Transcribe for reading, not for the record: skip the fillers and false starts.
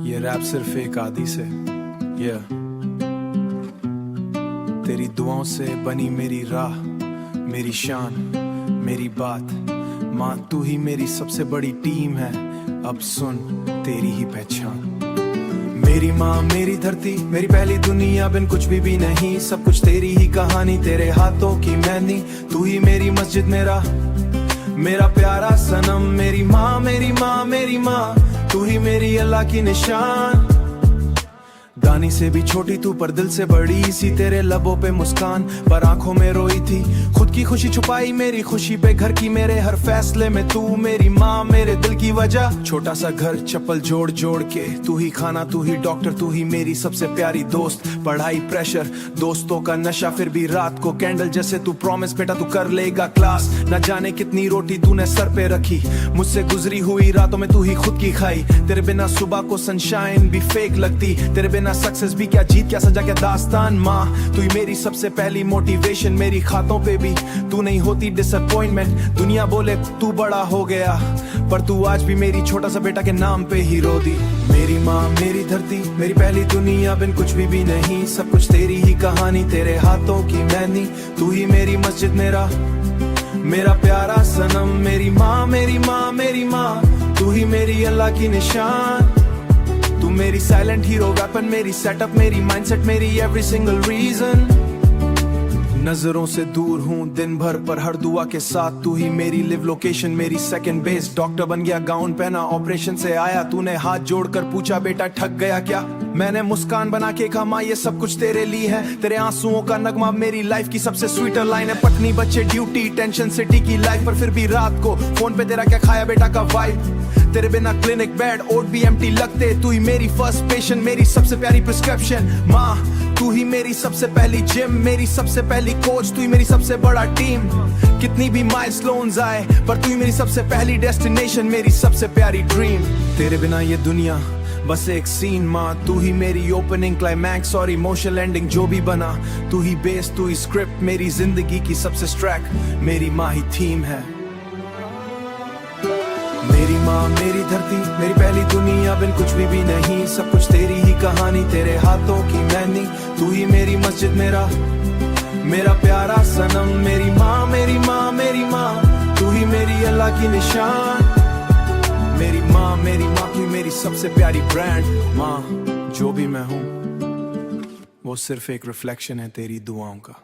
ये रैप सिर्फ एक आदि से तेरी दुआओं से बनी मेरी राह, मेरी शान, मेरी बात। माँ तू ही मेरी सबसे बड़ी टीम है, अब सुन तेरी ही पहचान। मेरी माँ मेरी धरती, मेरी पहली दुनिया, बिन कुछ भी नहीं, सब कुछ तेरी ही कहानी, तेरे हाथों की मेहंदी। तू ही मेरी मस्जिद, मेरा प्यारा सनम। मेरी माँ मेरी माँ मेरी माँ, तू ही मेरी अल्लाह की निशान। दानी से भी छोटी तू पर दिल से बड़ी सी, तेरे लबों पे मुस्कान पर आंखों में रोई थी। खुद की खुशी छुपाई मेरी खुशी पे, घर की मेरे हर फैसले में तू मेरी माँ, मेरे दिल की वजह। छोटा सा घर चप्पल जोड़ जोड़ के, तू ही खाना तू ही डॉक्टर, तू ही मेरी सबसे प्यारी दोस्त। पढ़ाई प्रेशर दोस्तों का नशा, फिर भी रात को कैंडल जैसे तू प्रॉमिस बेटा तू कर लेगा क्लास। न जाने कितनी रोटी तूने सर पे रखी, मुझसे गुजरी हुई रातों में तू ही खुद की खाई। तेरे बिना सुबह को सनशाइन भी फेक लगती, तेरे बिना सक्सेस भी क्या जीत, क्या सजा, क्या दास्तान। माँ तू ही मेरी सबसे पहली मोटिवेशन, मेरी खातों पे भी तू नहीं होती डिसअपॉइंटमेंट। दुनिया बोले तू बड़ा हो गया, पर तू आज भी मेरी छोटा सा बेटा के नाम पे ही रो दी। मेरी माँ मेरी धरती, मेरी पहली दुनिया, बिन कुछ भी नहीं, सब कुछ तेरी ही कहानी, तेरे हाथों की मेहंदी। तू ही मेरी मस्जिद, मेरा प्यारा सनम। मेरी माँ मेरी माँ मेरी माँ, तू ही मेरी अल्लाह की निशान। तू मेरी साइलेंट हीरो वेपन, मेरी सेटअप, मेरी माइंडसेट, मेरी एवरी सिंगल रीजन। नजरों से दूर हूँ दिन भर पर हर दुआ के साथ, तू ही मेरी लिव लोकेशन, मेरी सेकंड बेस। डॉक्टर बन गया, गाउन पहना, ऑपरेशन से आया, तूने हाथ जोड़कर पूछा बेटा ठग गया क्या। मैंने मुस्कान बना के कहा माँ ये सब कुछ तेरे लिए है, तेरे आंसुओं का नगमा मेरी लाइफ की सबसे स्वीटर लाइन है। पत्नी बच्चे ड्यूटी टेंशन सिटी की लाइफ, पर फिर भी रात को फोन पे तेरा क्या खाया बेटा का वाइब। तेरे बिना क्लिनिक बेड ओट भी एम्प्टी लगते, तू ही मेरी फर्स्ट पेशेंट, मेरी सबसे प्यारी प्रिस्क्रिप्शन। माँ तू ही मेरी सबसे पहली जिम, मेरी सबसे पहली कोच, तू ही मेरी सबसे बड़ा टीम। कितनी भी माइलस्टोन्स आए, पर तू ही मेरी सबसे पहली डेस्टिनेशन, मेरी सबसे प्यारी ड्रीम। तेरे बिना ये दुनिया बस एक सीन, माँ तू ही मेरी ओपनिंग, क्लाइमैक्स और इमोशनल एंडिंग। जो भी बना तू ही बेस, तू ही स्क्रिप्ट, मेरी जिंदगी की सबसे ट्रैक, मेरी माँ ही थीम है। मेरी माँ मेरी धरती, मेरी पहली दुनिया, बिन कुछ भी नहीं, सब कुछ तेरी ही कहानी, तेरे हाथों की मेहंदी। तू ही मेरी मस्जिद, मेरा प्यारा सनम। मेरी माँ मेरी माँ मेरी माँ, तू ही मेरी अल्लाह की निशान। मेरी माँ की मेरी सबसे प्यारी ब्रांड। माँ जो भी मैं हूँ वो सिर्फ एक रिफ्लेक्शन है तेरी दुआओं का।